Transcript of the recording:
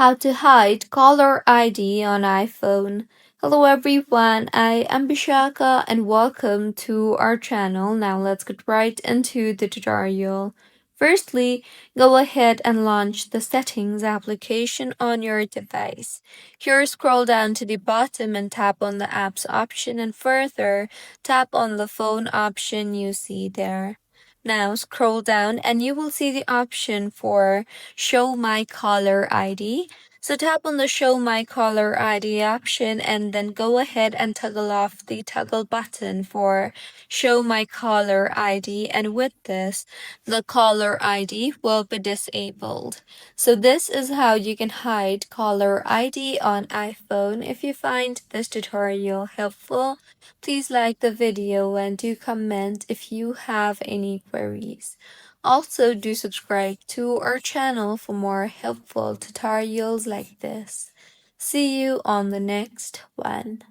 How to hide caller ID on iPhone. Hello everyone, I am Bishaka and welcome to our channel. Now let's get right into the tutorial. Firstly, go ahead and launch the settings application on your device. Here scroll down to the bottom and tap on the apps option and further tap on the phone option you see there. Now scroll down and you will see the option for Show My Caller ID. So tap on the Show My Caller ID option and then go ahead and toggle off the toggle button for Show My Caller ID, and with this, the caller ID will be disabled. So this is how you can hide caller ID on iPhone. If you find this tutorial helpful, please like the video and do comment if you have any queries. Also, do subscribe to our channel for more helpful tutorials like this. See you on the next one.